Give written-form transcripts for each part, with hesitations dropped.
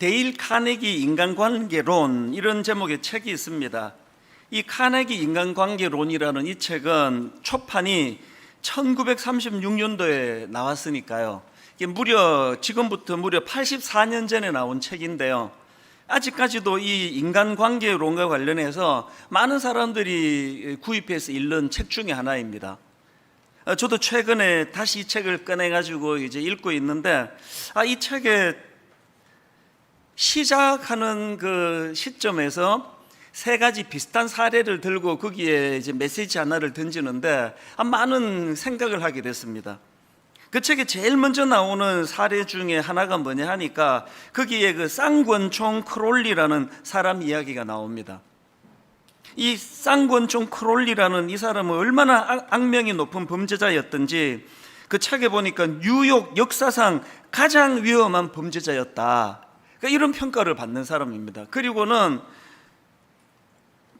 데일 카네기 인간관계론, 이런 제목의 책이 있습니다. 이 카네기 인간관계론이라는 이 책은 초판이 1936년도에 나왔으니까요. 이게 지금부터 무려 84년 전에 나온 책인데요. 아직까지도 이 인간관계론과 관련해서 많은 사람들이 구입해서 읽는 책 중에 하나입니다. 저도 최근에 다시 이 책을 꺼내가지고 이제 읽고 있는데, 이 책의 시작하는 그 시점에서 세 가지 비슷한 사례를 들고 거기에 이제 메시지 하나를 던지는데 많은 생각을 하게 됐습니다. 그 책에 제일 먼저 나오는 사례 중에 하나가 뭐냐 하니까 거기에 그 쌍권총 크롤리라는 사람 이야기가 나옵니다. 이 쌍권총 크롤리라는 이 사람은 얼마나 악명이 높은 범죄자였던지 그 책에 보니까 뉴욕 역사상 가장 위험한 범죄자였다, 그러니까 이런 평가를 받는 사람입니다. 그리고는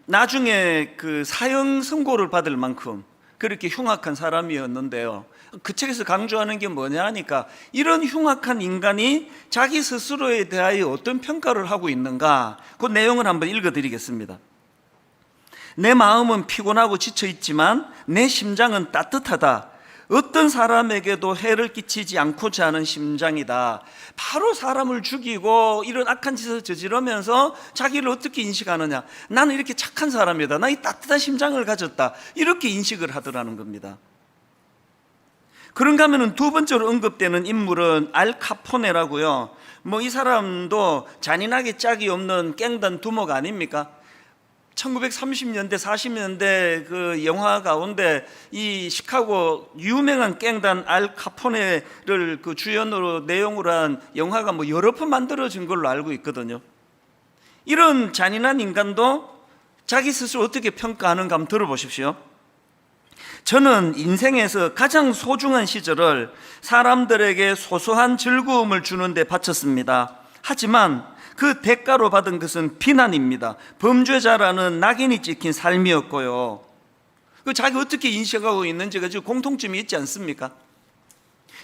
나중에 그 사형 선고를 받을 만큼 그렇게 흉악한 사람이었는데요. 그 책에서 강조하는 게 뭐냐 하니까 이런 흉악한 인간이 자기 스스로에 대하여 어떤 평가를 하고 있는가, 그 내용을 한번 읽어드리겠습니다. 내 마음은 피곤하고 지쳐있지만 내 심장은 따뜻하다. 어떤 사람에게도 해를 끼치지 않고자 하는 심장이다. 바로 사람을 죽이고 이런 악한 짓을 저지르면서 자기를 어떻게 인식하느냐, 나는 이렇게 착한 사람이다, 나 이 따뜻한 심장을 가졌다, 이렇게 인식을 하더라는 겁니다. 그런가 하면 두 번째로 언급되는 인물은 알 카포네라고요. 이 사람도 잔인하게 짝이 없는 깽단 두목 아닙니까? 1930년대 40년대 그 영화 가운데 이 시카고 유명한 깽단 알 카포네를 그 주연으로 내용으로 한 영화가 여러 편 만들어진 걸로 알고 있거든요. 이런 잔인한 인간도 자기 스스로 어떻게 평가하는가 한번 들어보십시오. 저는 인생에서 가장 소중한 시절을 사람들에게 소소한 즐거움을 주는 데 바쳤습니다. 하지만 그 대가로 받은 것은 비난입니다. 범죄자라는 낙인이 찍힌 삶이었고요. 자기 어떻게 인식하고 있는지가 지금 공통점이 있지 않습니까?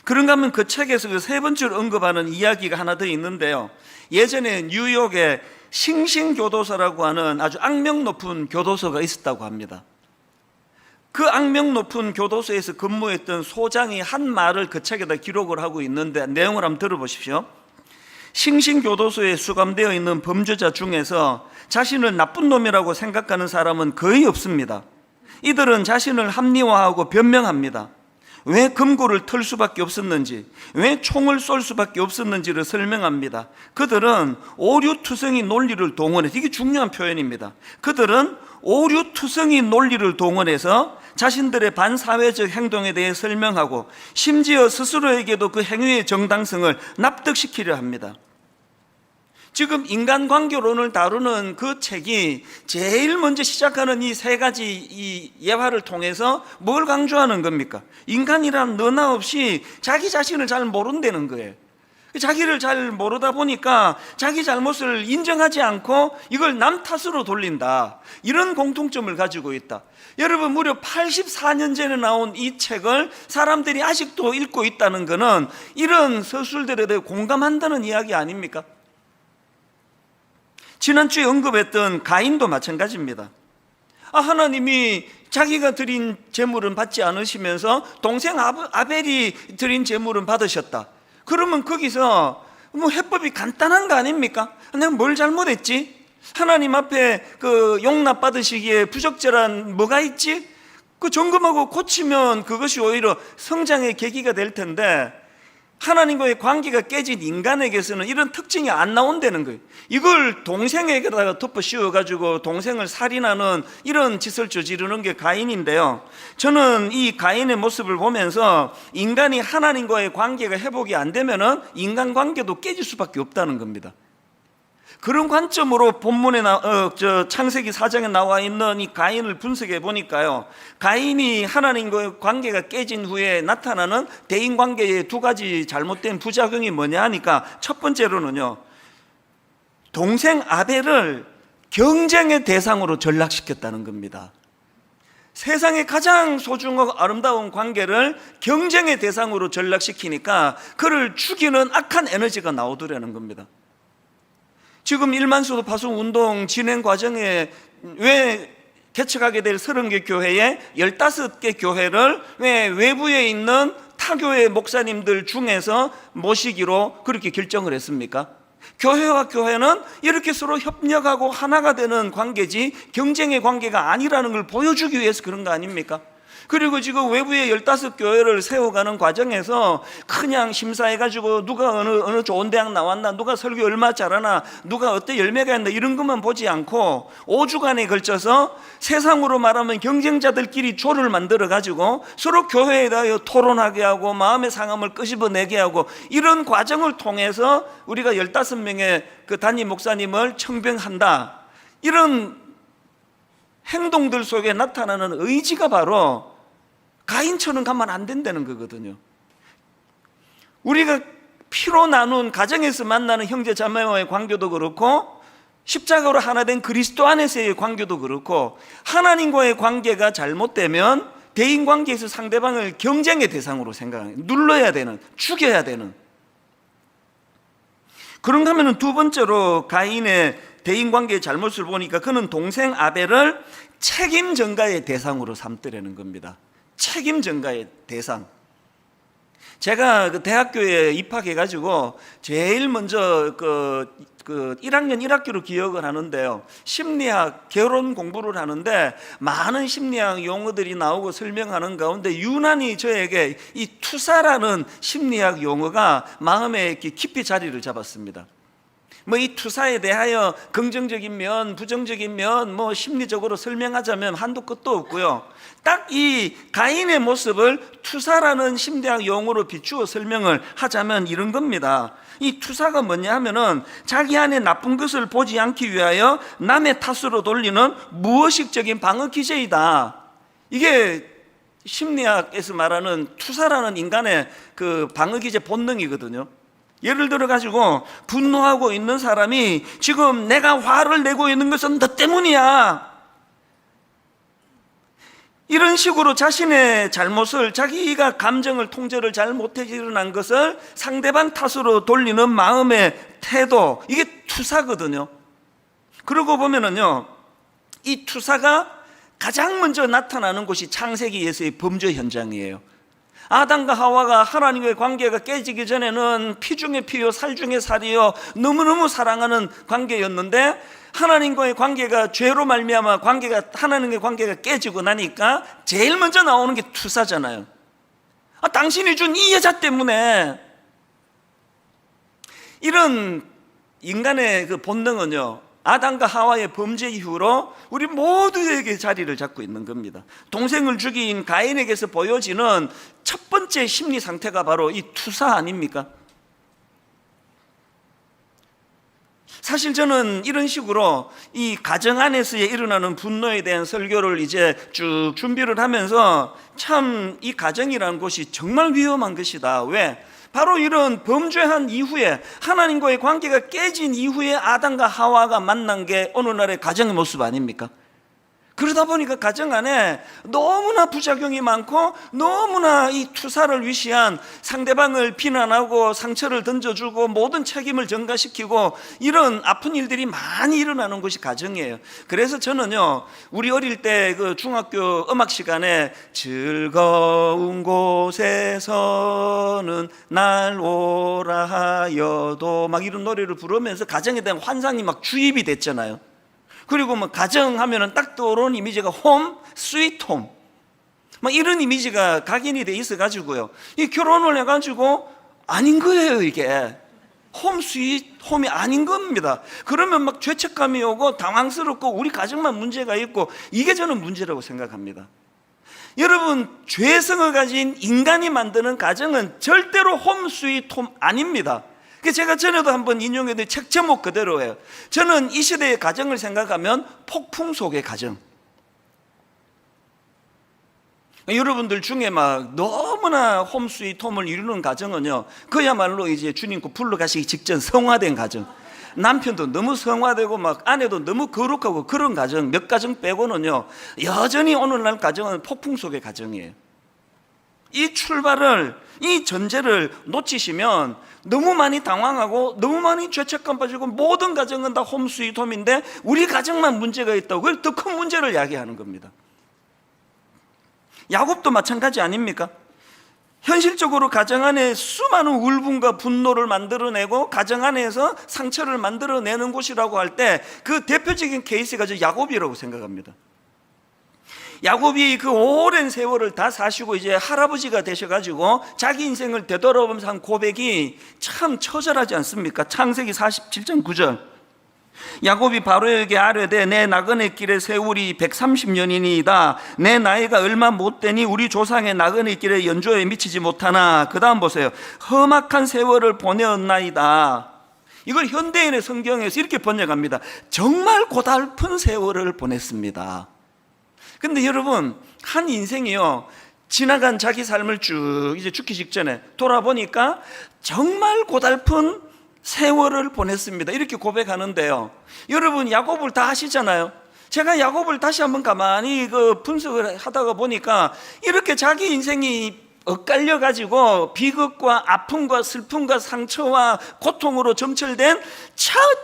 그런가 하면 그 책에서 그 세 번째로 언급하는 이야기가 하나 더 있는데요. 예전에 뉴욕에 싱싱교도소라고 하는 아주 악명 높은 교도소가 있었다고 합니다. 그 악명 높은 교도소에서 근무했던 소장이 한 말을 그 책에다 기록을 하고 있는데 내용을 한번 들어보십시오. 싱싱교도소에 수감되어 있는 범죄자 중에서 자신을 나쁜 놈이라고 생각하는 사람은 거의 없습니다. 이들은 자신을 합리화하고 변명합니다. 왜 금고를 털 수밖에 없었는지, 왜 총을 쏠 수밖에 없었는지를 설명합니다. 그들은 오류투성이 논리를 동원해서, 이게 중요한 표현입니다. 그들은 오류투성이 논리를 동원해서 자신들의 반사회적 행동에 대해 설명하고 심지어 스스로에게도 그 행위의 정당성을 납득시키려 합니다. 지금 인간관계론을 다루는 그 책이 제일 먼저 시작하는 이 세 가지 이 예화를 통해서 뭘 강조하는 겁니까? 인간이란 너나 없이 자기 자신을 잘 모른다는 거예요. 자기를 잘 모르다 보니까 자기 잘못을 인정하지 않고 이걸 남 탓으로 돌린다, 이런 공통점을 가지고 있다. 여러분, 무려 84년 전에 나온 이 책을 사람들이 아직도 읽고 있다는 것은 이런 서술들에 대해 공감한다는 이야기 아닙니까? 지난주에 언급했던 가인도 마찬가지입니다. 하나님이 자기가 드린 제물은 받지 않으시면서 동생 아벨이 드린 제물은 받으셨다. 그러면 거기서 해법이 간단한 거 아닙니까? 내가 뭘 잘못했지? 하나님 앞에 그 용납 받으시기에 부적절한 뭐가 있지? 그 점검하고 고치면 그것이 오히려 성장의 계기가 될 텐데, 하나님과의 관계가 깨진 인간에게서는 이런 특징이 안 나온다는 거예요. 이걸 동생에게다가 덮어 씌워가지고 동생을 살인하는 이런 짓을 저지르는 게 가인인데요. 저는 이 가인의 모습을 보면서 인간이 하나님과의 관계가 회복이 안 되면은 인간관계도 깨질 수밖에 없다는 겁니다. 그런 관점으로 본문에 창세기 4장에 나와 있는 이 가인을 분석해 보니까요, 가인이 하나님과의 관계가 깨진 후에 나타나는 대인관계의 두 가지 잘못된 부작용이 뭐냐 하니까, 첫 번째로는요, 동생 아벨을 경쟁의 대상으로 전락시켰다는 겁니다. 세상에 가장 소중하고 아름다운 관계를 경쟁의 대상으로 전락시키니까 그를 죽이는 악한 에너지가 나오더라는 겁니다. 지금 일만수도 파송 운동 진행 과정에 왜 개척하게 될 30개 교회에 15개 교회를 왜 외부에 있는 타교회 목사님들 중에서 모시기로 그렇게 결정을 했습니까? 교회와 교회는 이렇게 서로 협력하고 하나가 되는 관계지 경쟁의 관계가 아니라는 걸 보여주기 위해서 그런 거 아닙니까? 그리고 지금 외부에 15교회를 세워가는 과정에서 그냥 심사해가지고 누가 어느 좋은 대학 나왔나, 누가 설교 얼마 잘하나, 누가 어때 열매가 있나 이런 것만 보지 않고 5주간에 걸쳐서 세상으로 말하면 경쟁자들끼리 조를 만들어가지고 서로 교회에 대하여 토론하게 하고 마음의 상함을 끄집어내게 하고 이런 과정을 통해서 우리가 15명의 그 담임 목사님을 청병한다. 이런 행동들 속에 나타나는 의지가 바로 가인처럼 가면 안 된다는 거거든요. 우리가 피로 나눈 가정에서 만나는 형제 자매와의 관계도 그렇고 십자가로 하나 된 그리스도 안에서의 관계도 그렇고 하나님과의 관계가 잘못되면 대인관계에서 상대방을 경쟁의 대상으로 생각해요. 눌러야 되는, 죽여야 되는. 그런가 하면 두 번째로 가인의 대인관계의 잘못을 보니까 그는 동생 아벨을 책임 전가의 대상으로 삼더라는 겁니다. 책임 전가의 대상. 제가 그 대학교에 입학해가지고 제일 먼저 그 1학년 1학기로 기억을 하는데요. 심리학 결혼 공부를 하는데 많은 심리학 용어들이 나오고 설명하는 가운데 유난히 저에게 이 투사라는 심리학 용어가 마음에 깊이 자리를 잡았습니다. 뭐 이 투사에 대하여 긍정적인 면, 부정적인 면, 뭐 심리적으로 설명하자면 한도 끝도 없고요. 딱 이 가인의 모습을 투사라는 심리학 용어로 비추어 설명을 하자면 이런 겁니다. 이 투사가 뭐냐 하면은 자기 안에 나쁜 것을 보지 않기 위하여 남의 탓으로 돌리는 무의식적인 방어 기제이다. 이게 심리학에서 말하는 투사라는 인간의 그 방어 기제 본능이거든요. 예를 들어 가지고 분노하고 있는 사람이 지금 내가 화를 내고 있는 것은 너 때문이야. 이런 식으로 자신의 잘못을, 자기가 감정을 통제를 잘 못해 일어난 것을 상대방 탓으로 돌리는 마음의 태도, 이게 투사거든요. 그러고 보면은요, 이 투사가 가장 먼저 나타나는 곳이 창세기에서의 범죄 현장이에요. 아담과 하와가 하나님과의 관계가 깨지기 전에는 피 중에 피요 살 중에 살이요 너무너무 사랑하는 관계였는데 하나님과의 관계가 죄로 말미암아 하나님과의 관계가 깨지고 나니까 제일 먼저 나오는 게 투사잖아요. 당신이 준 이 여자 때문에. 이런 인간의 그 본능은요, 아담과 하와의 범죄 이후로 우리 모두에게 자리를 잡고 있는 겁니다. 동생을 죽인 가인에게서 보여지는 첫 번째 심리 상태가 바로 이 투사 아닙니까? 사실 저는 이런 식으로 이 가정 안에서 일어나는 분노에 대한 설교를 이제 쭉 준비를 하면서 참 이 가정이라는 곳이 정말 위험한 것이다. 왜? 바로 이런 범죄한 이후에, 하나님과의 관계가 깨진 이후에 아담과 하와가 만난 게 오늘날의 가정의 모습 아닙니까? 그러다 보니까 가정 안에 너무나 부작용이 많고 너무나 이 투사를 위시한 상대방을 비난하고 상처를 던져주고 모든 책임을 전가시키고 이런 아픈 일들이 많이 일어나는 것이 가정이에요. 그래서 저는요, 우리 어릴 때 그 중학교 음악 시간에 즐거운 곳에서는 날 오라 하여도 막 이런 노래를 부르면서 가정에 대한 환상이 막 주입이 됐잖아요. 그리고 뭐 가정 하면은 딱 떠오르는 이미지가 홈, 스위트 홈, 막 이런 이미지가 각인이 돼 있어가지고요. 이 결혼을 해가지고 아닌 거예요, 이게. 홈, 스위트 홈이 아닌 겁니다. 그러면 막 죄책감이 오고 당황스럽고 우리 가정만 문제가 있고 이게 저는 문제라고 생각합니다. 여러분, 죄성을 가진 인간이 만드는 가정은 절대로 홈, 스위트 홈 아닙니다. 제가 전에도 한번 인용해드린 책 제목 그대로예요. 저는 이 시대의 가정을 생각하면 폭풍 속의 가정. 여러분들 중에 막 너무나 홈 스위트 홈을 이루는 가정은요, 그야말로 이제 주님 거 불러가시기 직전 성화된 가정. 남편도 너무 성화되고 막 아내도 너무 거룩하고 그런 가정, 몇 가정 빼고는요, 여전히 오늘날 가정은 폭풍 속의 가정이에요. 이 출발을, 이 전제를 놓치시면 너무 많이 당황하고 너무 많이 죄책감 빠지고 모든 가정은 다 홈 스윗 홈인데 우리 가정만 문제가 있다고 그걸 더 큰 문제를 야기하는 겁니다. 야곱도 마찬가지 아닙니까? 현실적으로 가정 안에 수많은 울분과 분노를 만들어내고 가정 안에서 상처를 만들어내는 곳이라고 할 때 그 대표적인 케이스가 저 야곱이라고 생각합니다. 야곱이 그 오랜 세월을 다 사시고 이제 할아버지가 되셔가지고 자기 인생을 되돌아보면서 한 고백이 참 처절하지 않습니까? 창세기 47장 9절. 야곱이 바로에게 아뢰되 내 나그네 길의 세월이 130년이니이다. 내 나이가 얼마 못되니 우리 조상의 나그네 길에 연조에 미치지 못하나. 그 다음 보세요. 험악한 세월을 보내었나이다. 이걸 현대인의 성경에서 이렇게 번역합니다. 정말 고달픈 세월을 보냈습니다. 근데 여러분, 한 인생이요, 지나간 자기 삶을 쭉 이제 죽기 직전에 돌아보니까 정말 고달픈 세월을 보냈습니다. 이렇게 고백하는데요. 여러분, 야곱을 다 아시잖아요. 제가 야곱을 다시 한번 가만히 분석을 하다가 보니까 이렇게 자기 인생이 엇갈려 가지고 비극과 아픔과 슬픔과 상처와 고통으로 점철된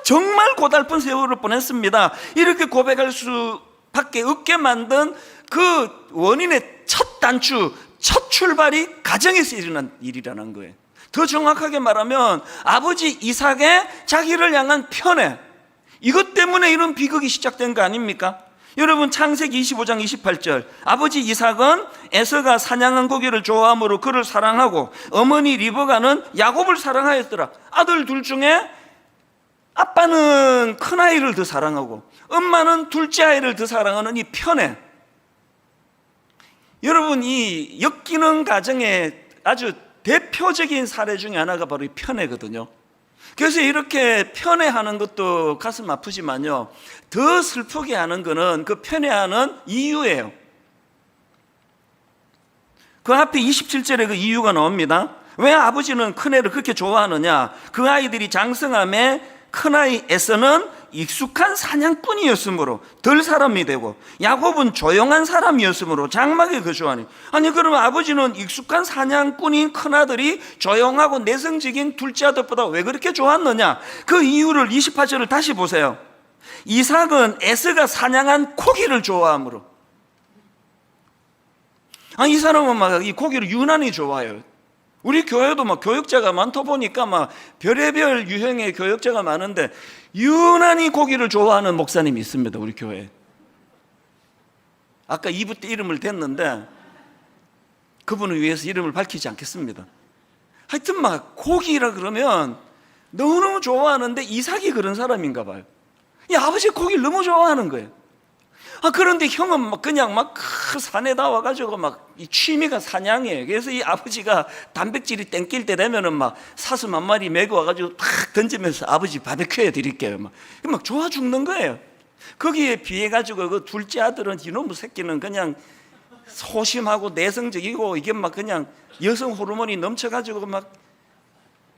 정말 고달픈 세월을 보냈습니다. 이렇게 고백할 수밖에 없게 만든 그 원인의 첫 단추, 첫 출발이 가정에서 일어난 일이라는 거예요. 더 정확하게 말하면 아버지 이삭의 자기를 향한 편애, 이것 때문에 이런 비극이 시작된 거 아닙니까? 여러분, 창세기 25장 28절. 아버지 이삭은 에서가 사냥한 고기를 좋아하므로 그를 사랑하고 어머니 리브가는 야곱을 사랑하였더라. 아들 둘 중에 아빠는 큰아이를 더 사랑하고 엄마는 둘째 아이를 더 사랑하는 이 편애. 여러분, 이 엮이는 가정의 아주 대표적인 사례 중에 하나가 바로 이 편애거든요. 그래서 이렇게 편애하는 것도 가슴 아프지만요, 더 슬프게 하는 거는 그 편애하는 이유예요. 그 앞에 27절에 그 이유가 나옵니다. 왜 아버지는 큰애를 그렇게 좋아하느냐? 그 아이들이 장성함에 큰아이 에서는 익숙한 사냥꾼이었으므로 덜 사람이 되고 야곱은 조용한 사람이었으므로 장막에 거주하니. 아니, 그러면 아버지는 익숙한 사냥꾼인 큰아들이 조용하고 내성적인 둘째 아들보다 왜 그렇게 좋았느냐? 그 이유를 28절을 다시 보세요. 이삭은 에서가 사냥한 고기를 좋아하므로. 이 사람은 막 이 고기를 유난히 좋아해요. 우리 교회도 막 교육자가 많다 보니까 막 별의별 유형의 교육자가 많은데 유난히 고기를 좋아하는 목사님이 있습니다, 우리 교회에. 아까 2부 때 이름을 댔는데 그분을 위해서 이름을 밝히지 않겠습니다. 하여튼 막 고기라 그러면 너무너무 좋아하는데 이삭이 그런 사람인가 봐요. 이 아버지 고기를 너무 좋아하는 거예요. 그런데 형은 막 그냥 막 그 산에다 와가지고 막 이 취미가 사냥이에요. 그래서 이 아버지가 단백질이 땡길 때 되면은 막 사슴 한 마리 메고 와가지고 탁 던지면서 아버지 바베큐 해드릴게요. 막 좋아 죽는 거예요. 거기에 비해가지고 그 둘째 아들은 이놈의 새끼는 그냥 소심하고 내성적이고 이게 막 그냥 여성 호르몬이 넘쳐가지고 막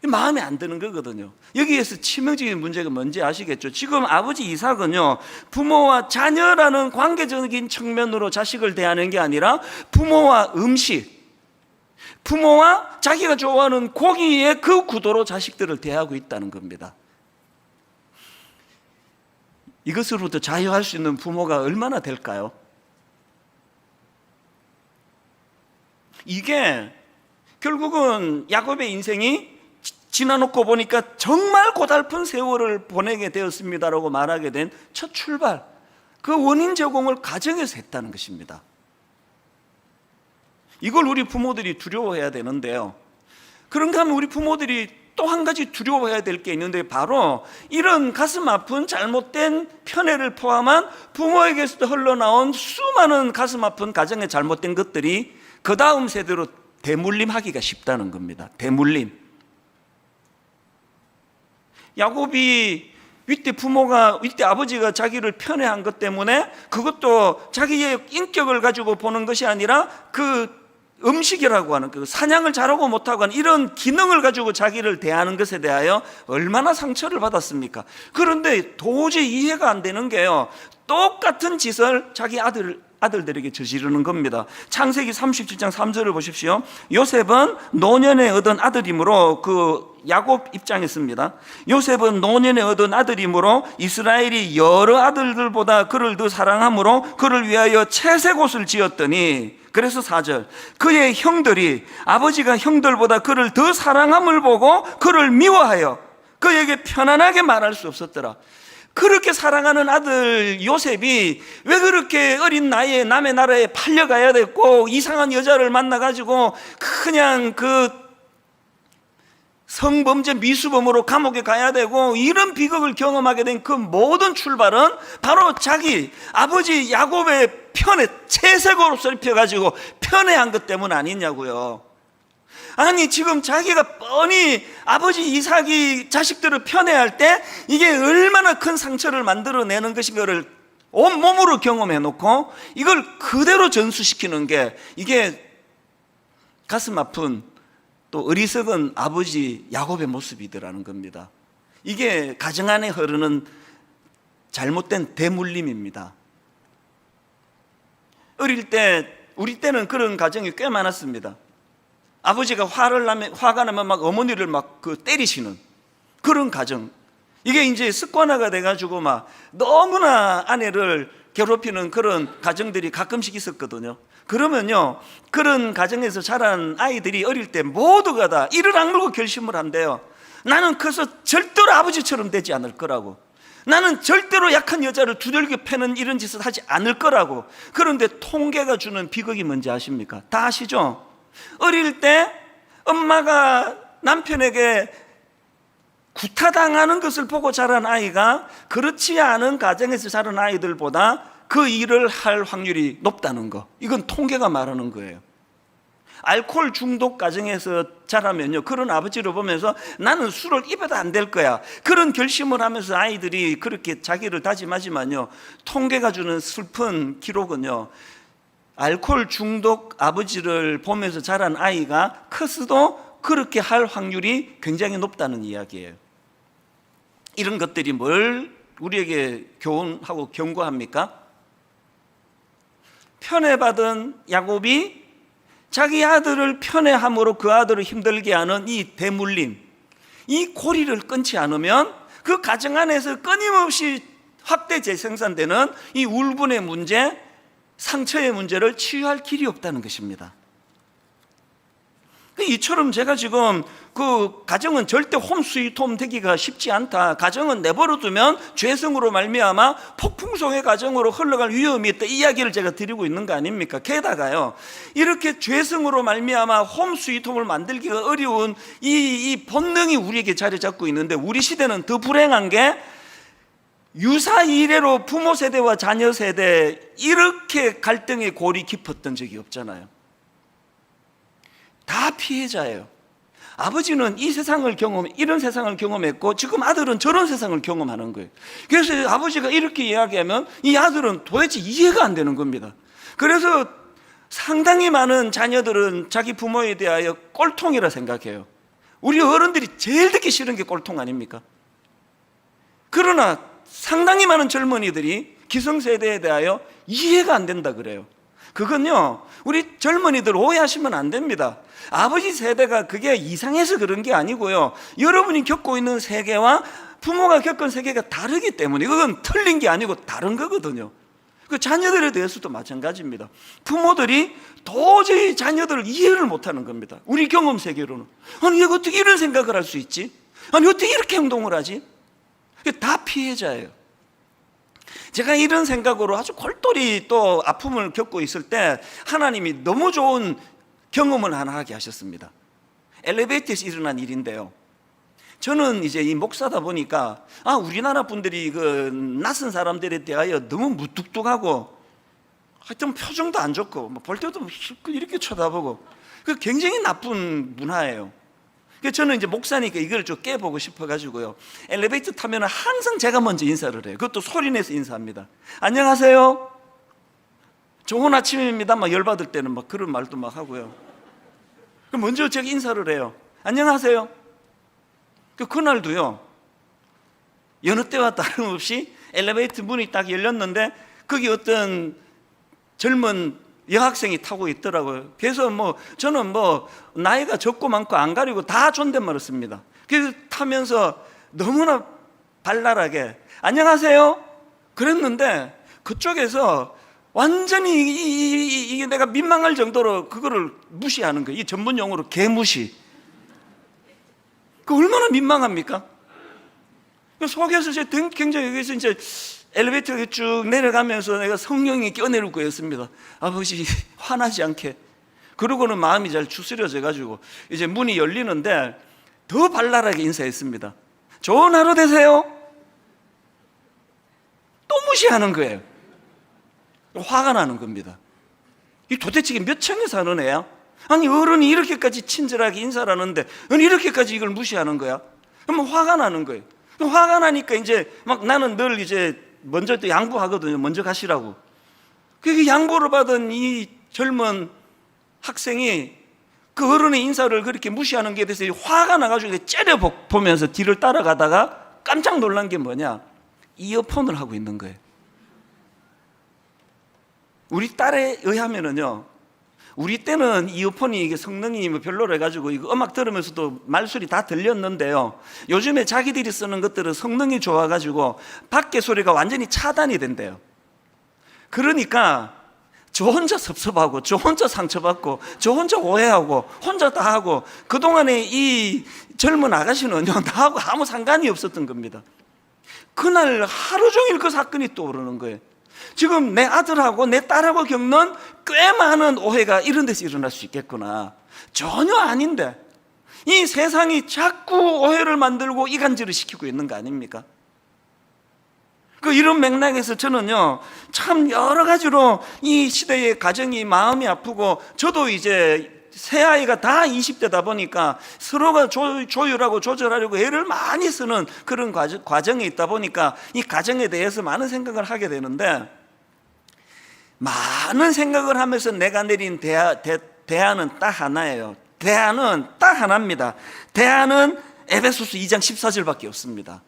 마음에 안 드는 거거든요. 여기에서 치명적인 문제가 뭔지 아시겠죠? 지금 아버지 이삭은요, 부모와 자녀라는 관계적인 측면으로 자식을 대하는 게 아니라 부모와 음식, 부모와 자기가 좋아하는 고기의 그 구도로 자식들을 대하고 있다는 겁니다. 이것으로부터 자유할 수 있는 부모가 얼마나 될까요? 이게 결국은 야곱의 인생이 지나놓고 보니까 정말 고달픈 세월을 보내게 되었습니다라고 말하게 된 첫 출발, 그 원인 제공을 가정에서 했다는 것입니다. 이걸 우리 부모들이 두려워해야 되는데요, 그런가 하면 우리 부모들이 또 한 가지 두려워해야 될 게 있는데 바로 이런 가슴 아픈 잘못된 편애를 포함한 부모에게서도 흘러나온 수많은 가슴 아픈 가정의 잘못된 것들이 그 다음 세대로 대물림하기가 쉽다는 겁니다. 대물림. 야곱이 윗대 아버지가 자기를 편애한 것 때문에 그것도 자기의 인격을 가지고 보는 것이 아니라 그 음식이라고 하는 그 사냥을 잘하고 못하고 하는 이런 기능을 가지고 자기를 대하는 것에 대하여 얼마나 상처를 받았습니까? 그런데 도저히 이해가 안 되는 게요, 똑같은 짓을 자기 아들들에게 저지르는 겁니다. 창세기 37장 3절을 보십시오. 요셉은 노년에 얻은 아들이므로 야곱 입장했습니다. 요셉은 노년에 얻은 아들이므로 이스라엘이 여러 아들들보다 그를 더 사랑하므로 그를 위하여 채색옷을 지었더니, 그래서 4절, 그의 형들이 아버지가 형들보다 그를 더 사랑함을 보고 그를 미워하여 그에게 편안하게 말할 수 없었더라. 그렇게 사랑하는 아들 요셉이 왜 그렇게 어린 나이에 남의 나라에 팔려가야 됐고 이상한 여자를 만나가지고 그냥 성범죄 미수범으로 감옥에 가야 되고 이런 비극을 경험하게 된 그 모든 출발은 바로 자기 아버지 야곱의 편에 채색옷을 입혀가지고 편애한 것 때문 아니냐고요. 아니, 지금 자기가 뻔히 아버지 이삭이 자식들을 편애할 때 이게 얼마나 큰 상처를 만들어내는 것인가를 온몸으로 경험해 놓고 이걸 그대로 전수시키는 게, 이게 가슴 아픈 또 어리석은 아버지 야곱의 모습이더라는 겁니다. 이게 가정 안에 흐르는 잘못된 대물림입니다. 어릴 때, 우리 때는 그런 가정이 꽤 많았습니다. 아버지가 화가 나면 막 어머니를 막 때리시는 그런 가정. 이게 이제 습관화가 돼가지고 막 너무나 아내를 괴롭히는 그런 가정들이 가끔씩 있었거든요. 그러면요, 그런 가정에서 자란 아이들이 어릴 때 모두가 다 이를 악물고 결심을 한대요. 나는 커서 절대로 아버지처럼 되지 않을 거라고. 나는 절대로 약한 여자를 두들겨 패는 이런 짓을 하지 않을 거라고. 그런데 통계가 주는 비극이 뭔지 아십니까? 다 아시죠? 어릴 때 엄마가 남편에게 구타당하는 것을 보고 자란 아이가 그렇지 않은 가정에서 자란 아이들보다 그 일을 할 확률이 높다는 거, 이건 통계가 말하는 거예요. 알코올 중독 가정에서 자라면요, 그런 아버지를 보면서 나는 술을 입어도 안 될 거야, 그런 결심을 하면서 아이들이 그렇게 자기를 다짐하지만요, 통계가 주는 슬픈 기록은요, 알코올 중독 아버지를 보면서 자란 아이가 커서도 그렇게 할 확률이 굉장히 높다는 이야기예요. 이런 것들이 뭘 우리에게 교훈하고 경고합니까? 편애받은 야곱이 자기 아들을 편애함으로 그 아들을 힘들게 하는 이 대물림, 이 고리를 끊지 않으면 그 가정 안에서 끊임없이 확대 재생산되는 이 울분의 문제, 상처의 문제를 치유할 길이 없다는 것입니다. 이처럼 제가 지금 가정은 절대 홈 스위트 홈 되기가 쉽지 않다, 가정은 내버려 두면 죄성으로 말미암아 폭풍성의 가정으로 흘러갈 위험이 있다, 이 이야기를 제가 드리고 있는 거 아닙니까? 게다가요, 이렇게 죄성으로 말미암아 홈 스위트 홈을 만들기가 어려운 이 본능이 우리에게 자리 잡고 있는데, 우리 시대는 더 불행한 게 유사 이래로 부모 세대와 자녀 세대 이렇게 갈등의 골이 깊었던 적이 없잖아요. 다 피해자예요. 아버지는 이 세상을 이런 세상을 경험했고 지금 아들은 저런 세상을 경험하는 거예요. 그래서 아버지가 이렇게 이야기하면 이 아들은 도대체 이해가 안 되는 겁니다. 그래서 상당히 많은 자녀들은 자기 부모에 대하여 꼴통이라 생각해요. 우리 어른들이 제일 듣기 싫은 게 꼴통 아닙니까? 그러나 상당히 많은 젊은이들이 기성세대에 대하여 이해가 안 된다 그래요. 그건요, 우리 젊은이들 오해하시면 안 됩니다. 아버지 세대가 그게 이상해서 그런 게 아니고요, 여러분이 겪고 있는 세계와 부모가 겪은 세계가 다르기 때문에, 그건 틀린 게 아니고 다른 거거든요. 그 자녀들에 대해서도 마찬가지입니다. 부모들이 도저히 자녀들을 이해를 못하는 겁니다. 우리 경험 세계로는. 아니, 얘가 어떻게 이런 생각을 할 수 있지? 아니, 어떻게 이렇게 행동을 하지? 다 피해자예요. 제가 이런 생각으로 아주 골똘히 또 아픔을 겪고 있을 때 하나님이 너무 좋은 경험을 하나 하게 하셨습니다. 엘리베이터에서 일어난 일인데요, 저는 이제 이 목사다 보니까 우리나라 분들이 낯선 사람들에 대하여 너무 무뚝뚝하고 하여튼 표정도 안 좋고 볼 때도 이렇게 쳐다보고 굉장히 나쁜 문화예요. 저는 이제 목사니까 이걸 좀 깨보고 싶어가지고요, 엘리베이터 타면 항상 제가 먼저 인사를 해요. 그것도 소리내서 인사합니다. 안녕하세요, 좋은 아침입니다. 막 열받을 때는 막 그런 말도 막 하고요. 먼저 제가 인사를 해요. 안녕하세요. 그날도요, 여느 때와 다름없이 엘리베이터 문이 딱 열렸는데 거기 어떤 젊은 여학생이 타고 있더라고요. 그래서 저는 나이가 적고 많고 안 가리고 다 존댓말을 씁니다. 그래서 타면서 너무나 발랄하게 안녕하세요 그랬는데 그쪽에서 완전히 이게 내가 민망할 정도로 그거를 무시하는 거예요. 이 전문 용어로 개무시. 그 얼마나 민망합니까? 속에서 굉장히 여기서 이제 엘리베이터에 쭉 내려가면서 내가 성령이 껴내릴 거였습니다. 아버지 화나지 않게. 그러고는 마음이 잘 추스려져 가지고 이제 문이 열리는데 더 발랄하게 인사했습니다. 좋은 하루 되세요. 또 무시하는 거예요. 화가 나는 겁니다. 이 도대체 몇 층에 사는 애야? 아니 어른이 이렇게까지 친절하게 인사를 하는데 이렇게까지 이걸 무시하는 거야? 그러면 화가 나는 거예요. 화가 나니까 이제 나는 늘 이제 먼저 또 양보하거든요. 먼저 가시라고. 그 양보를 받은 이 젊은 학생이 그 어른의 인사를 그렇게 무시하는 게 대해서 화가 나가지고 째려보면서 뒤를 따라가다가 깜짝 놀란 게 뭐냐? 이어폰을 하고 있는 거예요. 우리 딸에 의하면은요, 우리 때는 이어폰이 이게 성능이 별로라 해가지고 이거 음악 들으면서도 말소리 다 들렸는데요, 요즘에 자기들이 쓰는 것들은 성능이 좋아가지고 밖에 소리가 완전히 차단이 된대요. 그러니까 저 혼자 섭섭하고 저 혼자 상처받고 저 혼자 오해하고 혼자 다 하고, 그동안에 이 젊은 아가씨는요 나하고 아무 상관이 없었던 겁니다. 그날 하루 종일 그 사건이 떠오르는 거예요. 지금 내 아들하고 내 딸하고 겪는 꽤 많은 오해가 이런 데서 일어날 수 있겠구나. 전혀 아닌데 이 세상이 자꾸 오해를 만들고 이간질을 시키고 있는 거 아닙니까? 이런 맥락에서 저는요 참 여러 가지로 이 시대의 가정이 마음이 아프고, 저도 이제 새 아이가 다 20대다 보니까 서로가 조율하고 조절하려고 애를 많이 쓰는 그런 과정에 있다 보니까 이 가정에 대해서 많은 생각을 하게 되는데, 많은 생각을 하면서 내가 내린 대안은 딱 하나예요. 대안은 딱 하나입니다. 대안은 에베소서 2장 14절밖에 없습니다.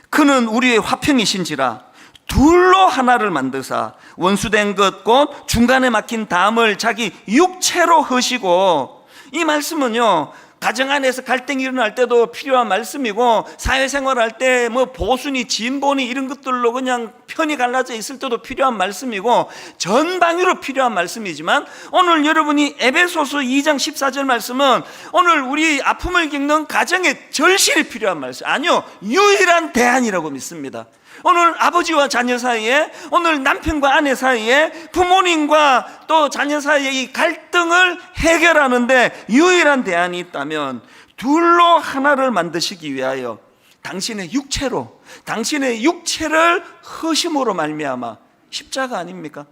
그는 우리의 화평이신지라 둘로 하나를 만드사 원수된 것 곧 중간에 막힌 담을 자기 육체로 허시고. 이 말씀은요 가정 안에서 갈등이 일어날 때도 필요한 말씀이고, 사회생활할 때 보수니 진보니 이런 것들로 그냥 편이 갈라져 있을 때도 필요한 말씀이고, 전방위로 필요한 말씀이지만, 오늘 여러분이 에베소서 2장 14절 말씀은 오늘 우리 아픔을 겪는 가정에 절실히 필요한 말씀, 아니요 유일한 대안이라고 믿습니다. 오늘 아버지와 자녀 사이에, 오늘 남편과 아내 사이에, 부모님과 또 자녀 사이에 이 갈등을 해결하는데 유일한 대안이 있다면 둘로 하나를 만드시기 위하여 당신의 육체를 허심으로 말미암아, 십자가 아닙니까?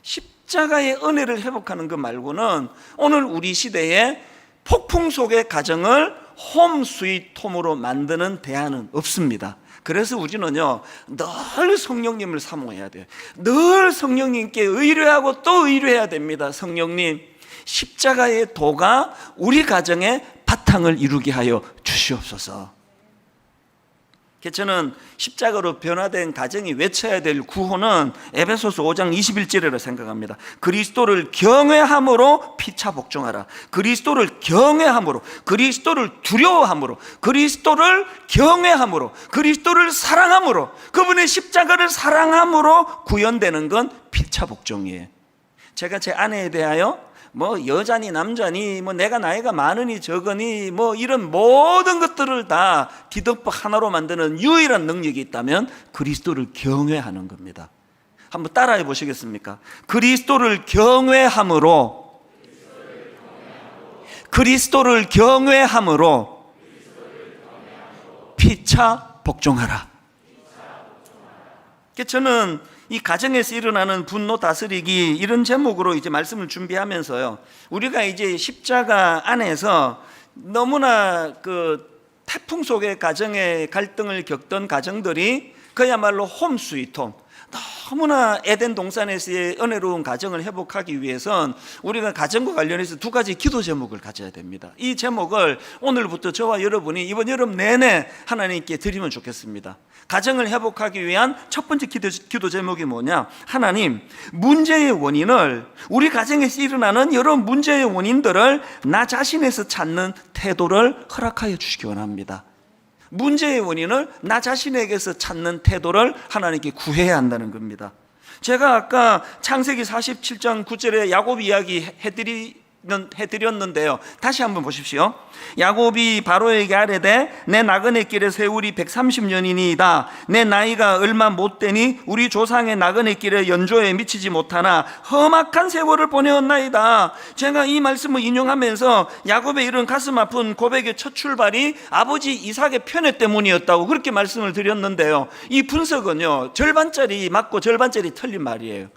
십자가의 은혜를 회복하는 것 말고는 오늘 우리 시대에 폭풍 속의 가정을 홈 스윗 홈으로 만드는 대안은 없습니다. 그래서 우리는요 늘 성령님을 사모해야 돼요. 늘 성령님께 의뢰하고 또 의뢰해야 됩니다. 성령님, 십자가의 도가 우리 가정의 바탕을 이루게 하여 주시옵소서. 저는 십자가로 변화된 가정이 외쳐야 될 구호는 에베소서 5장 21절이라고 생각합니다. 그리스도를 경외함으로 피차 복종하라. 그리스도를 경외함으로, 그리스도를 두려워함으로, 그리스도를 경외함으로, 그리스도를 사랑함으로, 그분의 십자가를 사랑함으로 구현되는 건 피차 복종이에요. 제가 제 아내에 대하여 여자니 남자니 내가 나이가 많으니 적으니 이런 모든 것들을 다 뒤덮어 하나로 만드는 유일한 능력이 있다면 그리스도를 경외하는 겁니다. 한번 따라해 보시겠습니까? 그리스도를 경외함으로, 그리스도를 경외함으로 피차 복종하라. 저는 이 가정에서 일어나는 분노 다스리기, 이런 제목으로 이제 말씀을 준비하면서요, 우리가 이제 십자가 안에서 너무나 태풍 속의 가정의 갈등을 겪던 가정들이 그야말로 홈 스위트 홈, 너무나 에덴 동산에서의 은혜로운 가정을 회복하기 위해선 우리가 가정과 관련해서 두 가지 기도 제목을 가져야 됩니다. 이 제목을 오늘부터 저와 여러분이 이번 여름 내내 하나님께 드리면 좋겠습니다. 가정을 회복하기 위한 첫 번째 기도 제목이 뭐냐? 하나님, 문제의 원인을, 우리 가정에서 일어나는 여러 문제의 원인들을 나 자신에서 찾는 태도를 허락하여 주시기 원합니다. 문제의 원인을 나 자신에게서 찾는 태도를 하나님께 구해야 한다는 겁니다. 제가 아까 창세기 47장 9절에 야곱 이야기 해드렸는데요, 다시 한번 보십시오. 야곱이 바로에게 아뢰되 내 나그네 길의 세월이 130년이니이다. 내 나이가 얼마 못 되니 우리 조상의 나그네 길의 연조에 미치지 못하나 험악한 세월을 보내었나이다. 제가 이 말씀을 인용하면서 야곱의 이런 가슴 아픈 고백의 첫 출발이 아버지 이삭의 편애 때문이었다고 그렇게 말씀을 드렸는데요, 이 분석은요 절반짜리 맞고 절반짜리 틀린 말이에요.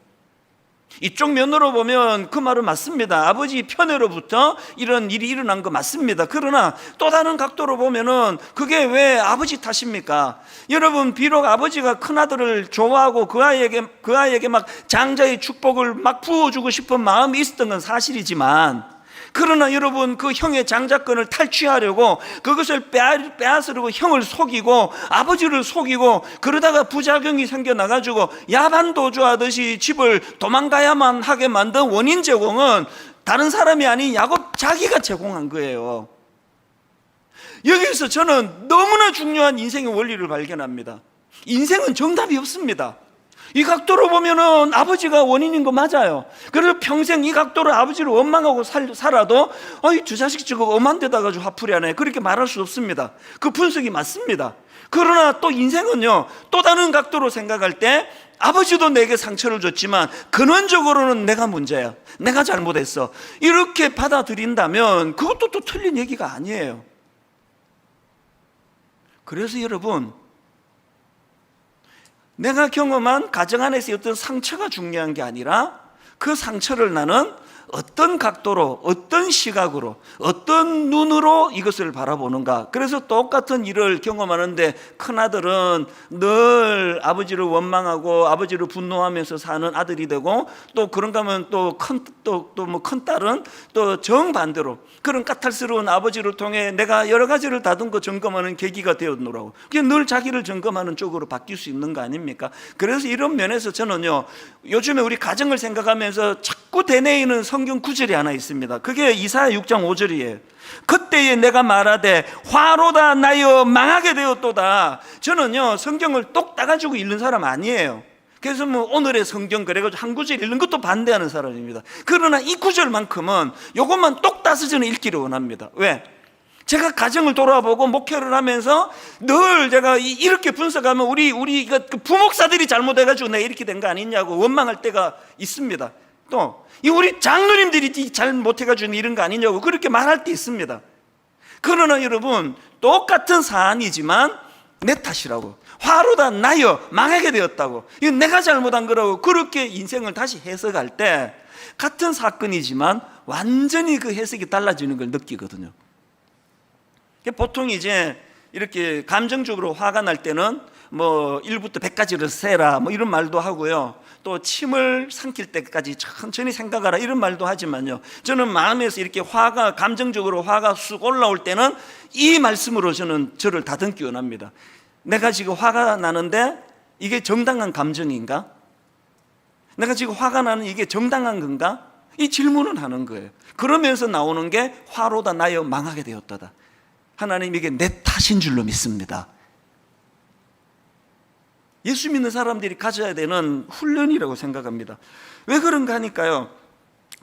이쪽 면으로 보면 그 말은 맞습니다. 아버지 편애로부터 이런 일이 일어난 거 맞습니다. 그러나 또 다른 각도로 보면은 그게 왜 아버지 탓입니까? 여러분, 비록 아버지가 큰아들을 좋아하고 그 아이에게 막 장자의 축복을 막 부어주고 싶은 마음이 있었던 건 사실이지만, 그러나 여러분, 그 형의 장자권을 탈취하려고 그것을 빼앗으려고 형을 속이고 아버지를 속이고 그러다가 부작용이 생겨나가지고 야반도주하듯이 집을 도망가야만 하게 만든 원인 제공은 다른 사람이 아닌 야곱 자기가 제공한 거예요. 여기서 저는 너무나 중요한 인생의 원리를 발견합니다. 인생은 정답이 없습니다. 이 각도로 보면은 아버지가 원인인 거 맞아요. 그래서 평생 이 각도로 아버지를 원망하고 살아도 이 두 자식 저거 엄한 데다 가지고 화풀이 하네, 그렇게 말할 수 없습니다. 그 분석이 맞습니다. 그러나 또 인생은요, 또 다른 각도로 생각할 때 아버지도 내게 상처를 줬지만 근원적으로는 내가 문제야, 내가 잘못했어, 이렇게 받아들인다면 그것도 또 틀린 얘기가 아니에요. 그래서 여러분, 내가 경험한 가정 안에서의 어떤 상처가 중요한 게 아니라 그 상처를 나는 어떤 각도로, 어떤 시각으로, 어떤 눈으로 이것을 바라보는가. 그래서 똑같은 일을 경험하는데 큰아들은 늘 아버지를 원망하고 아버지를 분노하면서 사는 아들이 되고, 또 그런가 하면 또 큰딸은 또 정반대로 그런 까탈스러운 아버지를 통해 내가 여러 가지를 다듬고 점검하는 계기가 되었노라고. 그게 늘 자기를 점검하는 쪽으로 바뀔 수 있는 거 아닙니까? 그래서 이런 면에서 저는요, 요즘에 우리 가정을 생각하면서 자꾸 되뇌이는 성경 구절이 하나 있습니다. 그게 이사야 6장 5절이에요. 그때에 내가 말하되 화로다 나여 망하게 되었도다. 저는요, 성경을 똑 따가지고 읽는 사람 아니에요. 그래서 뭐 오늘의 성경 그래가지고 한 구절 읽는 것도 반대하는 사람입니다. 그러나 이 구절만큼은 요것만 똑 따서 저는 읽기를 원합니다. 왜? 제가 가정을 돌아보고 목회를 하면서 늘 제가 이렇게 분석하면 우리 부목사들이 잘못해가지고 내가 이렇게 된 거 아니냐고 원망할 때가 있습니다. 또 우리 장로님들이 잘못해가지고 이런 거 아니냐고 그렇게 말할 때 있습니다. 그러나 여러분, 똑같은 사안이지만 내 탓이라고, 화로다 나여 망하게 되었다고, 이건 내가 잘못한 거라고 그렇게 인생을 다시 해석할 때 같은 사건이지만 완전히 그 해석이 달라지는 걸 느끼거든요. 보통 이제 이렇게 감정적으로 화가 날 때는 뭐 1부터 100까지를 세라 뭐 이런 말도 하고요, 또 침을 삼킬 때까지 천천히 생각하라 이런 말도 하지만요, 저는 마음에서 이렇게 감정적으로 화가 쑥 올라올 때는 이 말씀으로 저를 다듬기 원합니다. 내가 지금 화가 나는데 이게 정당한 감정인가? 내가 지금 화가 나는 이게 정당한 건가? 이 질문을 하는 거예요. 그러면서 나오는 게 화로다 나여 망하게 되었다다. 하나님, 이게 내 탓인 줄로 믿습니다. 예수 믿는 사람들이 가져야 되는 훈련이라고 생각합니다. 왜 그런가 하니까요,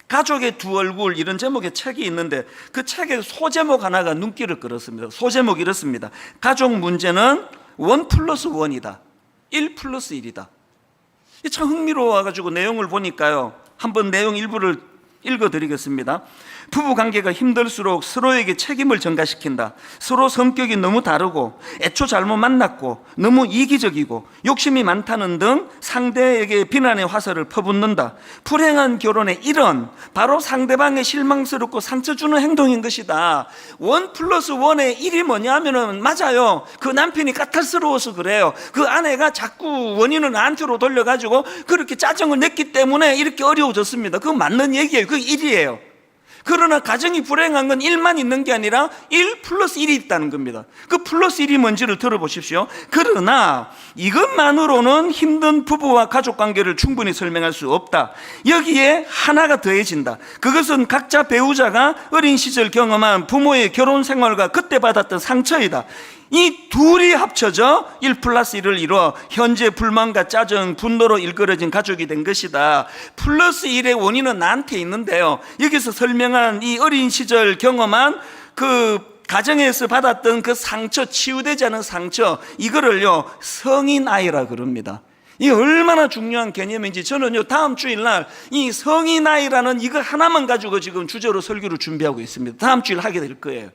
가족의 두 얼굴 이런 제목의 책이 있는데 그 책의 소제목 하나가 눈길을 끌었습니다. 소제목이 이렇습니다. 가족 문제는 1+1이다. 1+1이다. 참 흥미로워가지고 내용을 보니까요, 한번 내용 일부를 읽어드리겠습니다. 부부 관계가 힘들수록 서로에게 책임을 전가시킨다. 서로 성격이 너무 다르고 애초 잘못 만났고 너무 이기적이고 욕심이 많다는 등 상대에게 비난의 화살을 퍼붓는다. 불행한 결혼의 일은 바로 상대방의 실망스럽고 상처 주는 행동인 것이다. 1+1의 1이 뭐냐면은, 맞아요, 그 남편이 까탈스러워서 그래요. 그 아내가 자꾸 원인을 나한테로 돌려가지고 그렇게 짜증을 냈기 때문에 이렇게 어려워졌습니다. 그거 맞는 얘기예요. 그 1이에요. 그러나 가정이 불행한 건 1만 있는 게 아니라 1+1이 있다는 겁니다. 그 +1이 뭔지를 들어보십시오. 그러나 이것만으로는 힘든 부부와 가족 관계를 충분히 설명할 수 없다. 여기에 하나가 더해진다. 그것은 각자 배우자가 어린 시절 경험한 부모의 결혼 생활과 그때 받았던 상처이다. 이 둘이 합쳐져 1+1을 이루어 현재 불만과 짜증, 분노로 일그러진 가족이 된 것이다. +1의 원인은 나한테 있는데요, 여기서 설명한 이 어린 시절 경험한 그 가정에서 받았던 그 상처, 치유되지 않은 상처, 이거를요 성인 아이라 그럽니다. 이게 얼마나 중요한 개념인지 저는요 다음 주일날 이 성인 아이라는 이거 하나만 가지고 지금 주제로 설교를 준비하고 있습니다. 다음 주일 하게 될 거예요.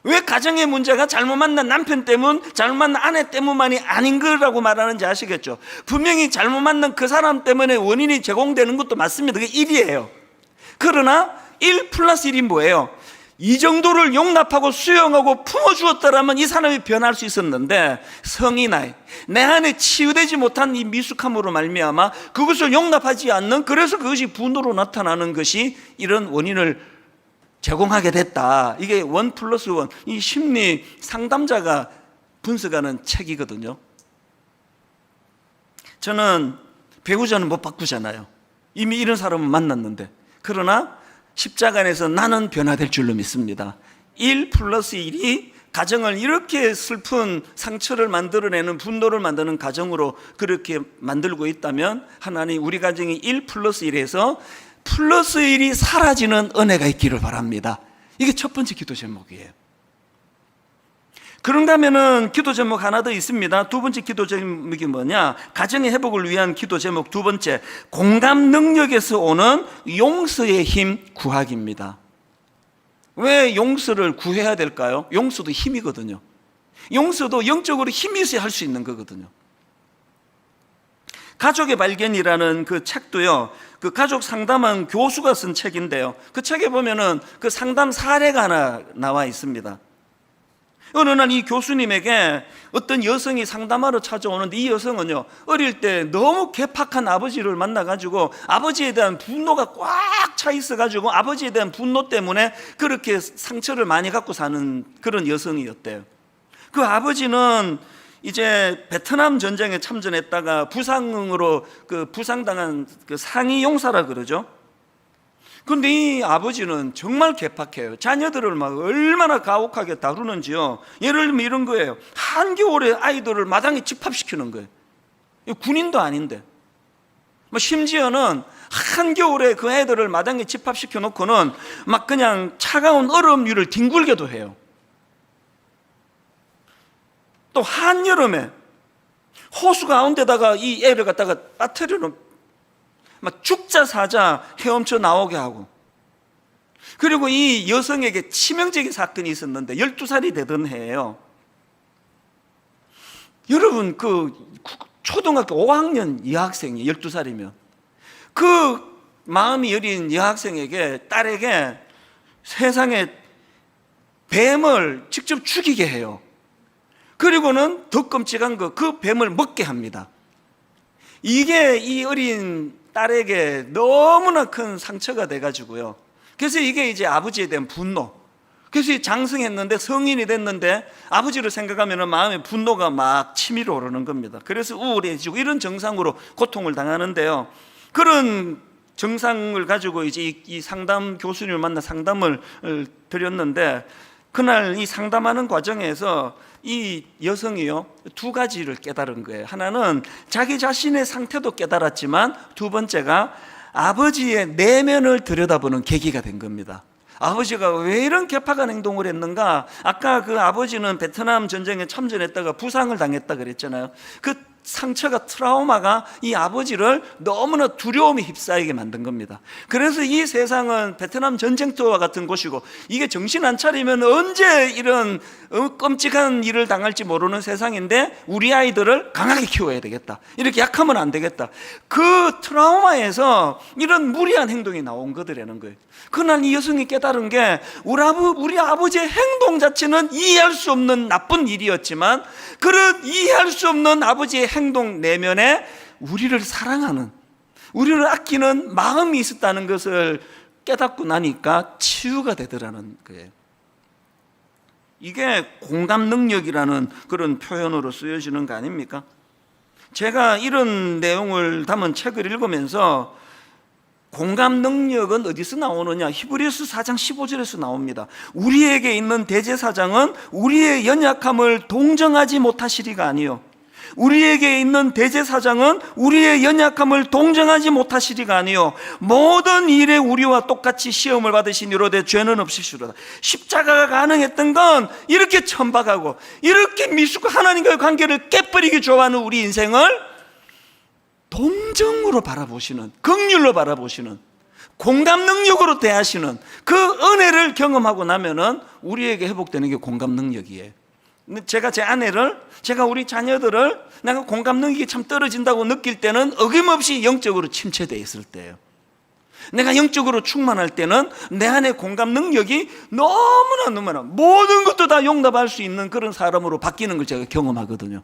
왜 가정의 문제가 잘못 만난 남편 때문, 잘못 만난 아내 때문만이 아닌 거라고 말하는지 아시겠죠? 분명히 잘못 만난 그 사람 때문에 원인이 제공되는 것도 맞습니다. 그게 1이에요. 그러나 1+1이 뭐예요? 이 정도를 용납하고 수용하고 품어주었다라면 이 사람이 변할 수 있었는데, 성인 아이, 내 안에 치유되지 못한 이 미숙함으로 말미암아 그것을 용납하지 않는, 그래서 그것이 분노로 나타나는 것이 이런 원인을 제공하게 됐다. 이게 1+1, 이 심리 상담자가 분석하는 책이거든요. 저는 배우자는 못 바꾸잖아요. 이미 이런 사람은 만났는데. 그러나 십자가 안에서 나는 변화될 줄로 믿습니다. 1+1이 가정을 이렇게 슬픈 상처를 만들어내는, 분노를 만드는 가정으로 그렇게 만들고 있다면, 하나님 우리 가정이 1+1에서 +1이 사라지는 은혜가 있기를 바랍니다. 이게 첫 번째 기도 제목이에요. 그런다면은 기도 제목 하나 더 있습니다. 두 번째 기도 제목이 뭐냐? 가정의 회복을 위한 기도 제목 두 번째, 공감 능력에서 오는 용서의 힘 구하기입니다. 왜 용서를 구해야 될까요? 용서도 힘이거든요. 용서도 영적으로 힘이 있어야 할 수 있는 거거든요. 가족의 발견이라는 그 책도요, 그 가족 상담한 교수가 쓴 책인데요, 그 책에 보면은 그 상담 사례가 하나 나와 있습니다. 어느 날 이 교수님에게 어떤 여성이 상담하러 찾아오는데, 이 여성은요 어릴 때 너무 괴팍한 아버지를 만나가지고 아버지에 대한 분노가 꽉 차 있어가지고 아버지에 대한 분노 때문에 그렇게 상처를 많이 갖고 사는 그런 여성이었대요. 그 아버지는 이제 베트남 전쟁에 참전했다가 부상으로 그 부상당한 그 상위 용사라 그러죠. 근데 이 아버지는 정말 괴팍해요. 자녀들을 막 얼마나 가혹하게 다루는지요. 예를 들면 이런 거예요. 한겨울에 아이들을 마당에 집합시키는 거예요. 군인도 아닌데. 심지어는 한겨울에 그 애들을 마당에 집합시켜 놓고는 막 그냥 차가운 얼음 위를 뒹굴게도 해요. 또 한여름에 호수 가운데다가 이 애를 갖다가 빠뜨려놓은, 막 죽자 사자 헤엄쳐 나오게 하고. 그리고 이 여성에게 치명적인 사건이 있었는데 12살이 되던 해예요. 여러분, 그 초등학교 5학년 여학생이 12살이면 그 마음이 여린 여학생에게, 딸에게 세상에 뱀을 직접 죽이게 해요. 그리고는 더 끔찍한 거, 그 뱀을 먹게 합니다. 이게 이 어린 딸에게 너무나 큰 상처가 돼가지고요. 그래서 이게 이제 아버지에 대한 분노. 그래서 장성했는데, 성인이 됐는데 아버지를 생각하면 마음에 분노가 막 치밀어 오르는 겁니다. 그래서 우울해지고 이런 증상으로 고통을 당하는데요. 그런 증상을 가지고 이제 이 상담 교수님을 만나 상담을 드렸는데, 그날 이 상담하는 과정에서 이 여성이요 두 가지를 깨달은 거예요. 하나는 자기 자신의 상태도 깨달았지만, 두 번째가 아버지의 내면을 들여다보는 계기가 된 겁니다. 아버지가 왜 이런 괴팍한 행동을 했는가? 아까 그 아버지는 베트남 전쟁에 참전했다가 부상을 당했다 그랬잖아요. 그 상처가, 트라우마가 이 아버지를 너무나 두려움에 휩싸이게 만든 겁니다. 그래서 이 세상은 베트남 전쟁터와 같은 곳이고, 이게 정신 안 차리면 언제 이런 끔찍한 일을 당할지 모르는 세상인데, 우리 아이들을 강하게 키워야 되겠다, 이렇게 약하면 안 되겠다, 그 트라우마에서 이런 무리한 행동이 나온 거더라는 거예요. 그날 이 여성이 깨달은 게, 우리 아버지의 행동 자체는 이해할 수 없는 나쁜 일이었지만, 그런 이해할 수 없는 아버지의 행동 내면에 우리를 사랑하는, 우리를 아끼는 마음이 있었다는 것을 깨닫고 나니까 치유가 되더라는 거예요. 이게 공감 능력이라는 그런 표현으로 쓰여지는 거 아닙니까? 제가 이런 내용을 담은 책을 읽으면서 공감 능력은 어디서 나오느냐? 히브리서 4장 15절에서 나옵니다. 우리에게 있는 대제사장은 우리의 연약함을 동정하지 못하시리가 아니요, 우리에게 있는 대제사장은 우리의 연약함을 동정하지 못하시리가 아니요, 모든 일에 우리와 똑같이 시험을 받으시니로되 죄는 없으시로다. 십자가가 가능했던 건 이렇게 천박하고 이렇게 미숙한 하나님과의 관계를 깨버리기 좋아하는 우리 인생을 동정으로 바라보시는, 긍휼로 바라보시는, 공감 능력으로 대하시는 그 은혜를 경험하고 나면은 우리에게 회복되는 게 공감 능력이에요. 제가 제 아내를, 제가 우리 자녀들을 내가 공감 능력이 참 떨어진다고 느낄 때는 어김없이 영적으로 침체되어 있을 때예요. 내가 영적으로 충만할 때는 내 안에 공감 능력이 너무나 모든 것도 다 용납할 수 있는 그런 사람으로 바뀌는 걸 제가 경험하거든요.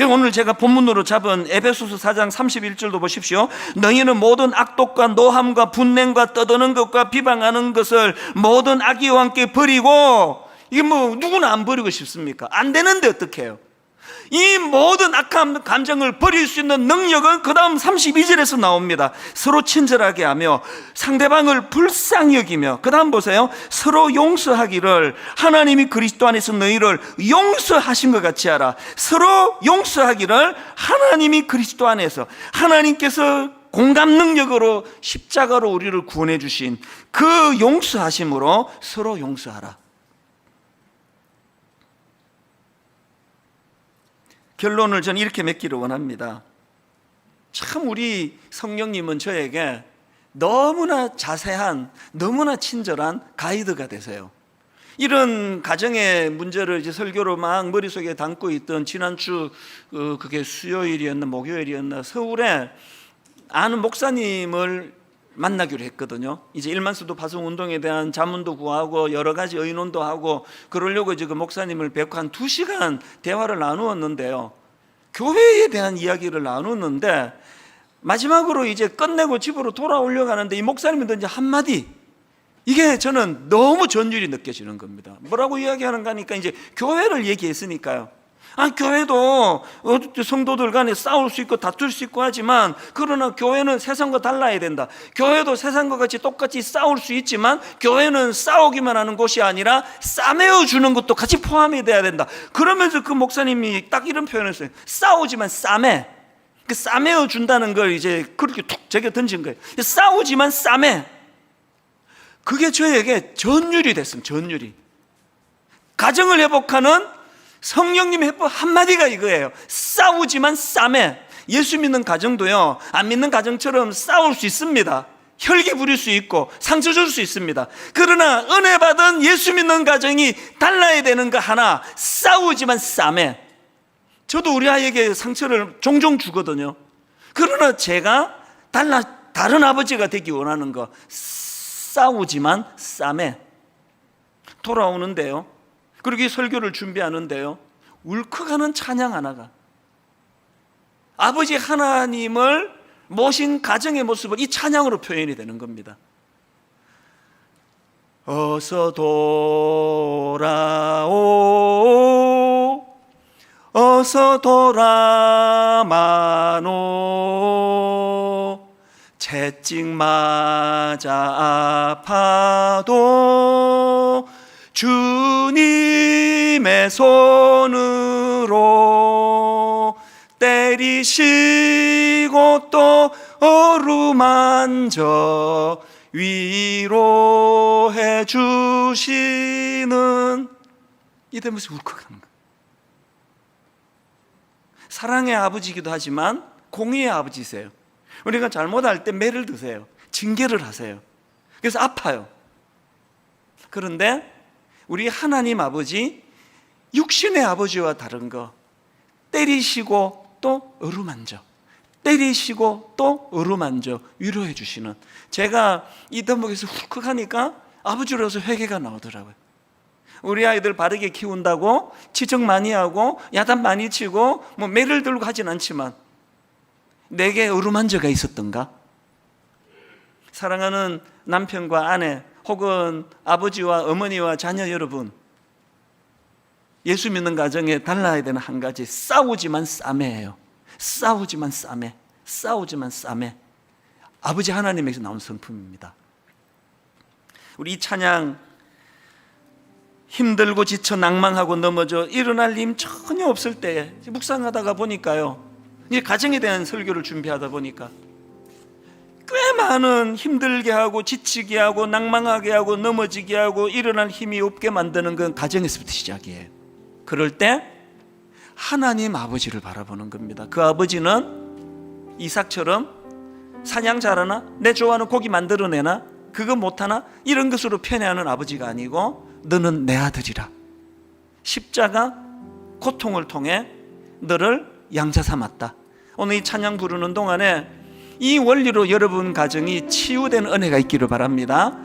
오늘 제가 본문으로 잡은 에베소서 4장 31절도 보십시오. 너희는 모든 악독과 노함과 분냉과 떠드는 것과 비방하는 것을 모든 악의와 함께 버리고, 이게 뭐 누구나 안 버리고 싶습니까? 안 되는데 어떻게 해요? 이 모든 악한 감정을 버릴 수 있는 능력은 그 다음 32절에서 나옵니다. 서로 친절하게 하며 상대방을 불쌍히 여기며, 그 다음 보세요. 서로 용서하기를 하나님이 그리스도 안에서 너희를 용서하신 것 같이 하라. 서로 용서하기를 하나님이 그리스도 안에서, 하나님께서 공감 능력으로 십자가로 우리를 구원해 주신 그 용서하심으로 서로 용서하라. 결론을 저는 이렇게 맺기를 원합니다. 참 우리 성령님은 저에게 너무나 자세한, 너무나 친절한 가이드가 되세요. 이런 가정의 문제를 이제 설교로 막 머릿속에 담고 있던 지난주 그게 수요일이었나 목요일이었나 서울에 아는 목사님을 만나기로 했거든요. 이제 일만수도 파송 운동에 대한 자문도 구하고 여러 가지 의논도 하고 그러려고 이제 그 목사님을 뵙고 한 2시간 대화를 나누었는데요. 교회에 대한 이야기를 나누었는데 마지막으로 이제 끝내고 집으로 돌아오려고 하는데 이 목사님이 던진 한마디, 이게 저는 너무 전율이 느껴지는 겁니다. 뭐라고 이야기하는가 하니까 이제 교회를 얘기했으니까요. 교회도 성도들 간에 싸울 수 있고 다툴 수 있고 하지만, 그러나 교회는 세상과 달라야 된다. 교회도 세상과 같이 똑같이 싸울 수 있지만 교회는 싸우기만 하는 곳이 아니라 싸매어 주는 것도 같이 포함이 돼야 된다. 그러면서 그 목사님이 딱 이런 표현을 했어요. 싸우지만 싸매. 그 싸매어 준다는 걸 이제 그렇게 툭 제게 던진 거예요. 싸우지만 싸매. 그게 저에게 전율이 됐습니다. 전율이. 가정을 회복하는 성령님의 해법 한마디가 이거예요. 싸우지만 싸매. 예수 믿는 가정도요, 안 믿는 가정처럼 싸울 수 있습니다. 혈기 부릴 수 있고 상처 줄 수 있습니다. 그러나 은혜 받은 예수 믿는 가정이 달라야 되는 거 하나, 싸우지만 싸매. 저도 우리 아이에게 상처를 종종 주거든요. 그러나 제가 다른 아버지가 되기 원하는 거, 싸우지만 싸매. 돌아오는데요, 그리고 이 설교를 준비하는데요, 울컥하는 찬양 하나가, 아버지 하나님을 모신 가정의 모습을 이 찬양으로 표현이 되는 겁니다. 어서 돌아오, 어서 돌아마노, 채찍 맞아 아파도 주님의 손으로 때리시고 또 어루만져 위로해 주시는, 이 되면서 울컥하는 거예요. 사랑의 아버지이기도 하지만 공의의 아버지세요. 우리가 잘못할 때 매를 드세요. 징계를 하세요. 그래서 아파요. 그런데 우리 하나님 아버지, 육신의 아버지와 다른 거, 때리시고 또 어루만져, 때리시고 또 어루만져 위로해 주시는, 제가 이 대목에서 훌컥하니까 아버지로서 회개가 나오더라고요. 우리 아이들 바르게 키운다고 지적 많이 하고 야단 많이 치고 뭐 매를 들고 하진 않지만 내게 어루만져가 있었던가? 사랑하는 남편과 아내 혹은 아버지와 어머니와 자녀 여러분, 예수 믿는 가정에 달라야 되는 한 가지, 싸우지만 싸매예요. 싸우지만 싸매, 싸우지만 싸매. 아버지 하나님에게서 나온 성품입니다. 우리 이 찬양, 힘들고 지쳐 낭망하고 넘어져 일어날 힘 전혀 없을 때 묵상하다가 보니까요, 이제 가정에 대한 설교를 준비하다 보니까 꽤 많은 힘들게 하고 지치게 하고 낭망하게 하고 넘어지게 하고 일어날 힘이 없게 만드는 건 가정에서부터 시작이에요. 그럴 때 하나님 아버지를 바라보는 겁니다. 그 아버지는 이삭처럼 사냥 잘하나? 내 좋아하는 고기 만들어내나? 그거 못하나? 이런 것으로 편애하는 아버지가 아니고, 너는 내 아들이라, 십자가 고통을 통해 너를 양자 삼았다. 오늘 이 찬양 부르는 동안에 이 원리로 여러분 가정이 치유된 은혜가 있기를 바랍니다.